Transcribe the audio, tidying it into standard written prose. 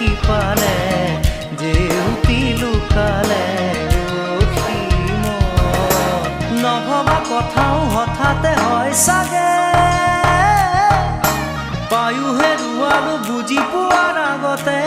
সিপালে জেউতি লুকালে নভবা কথাও হঠাতে হয় চাগে পায়ো হেৰুৱালো বুজি পোৱাৰ আগতে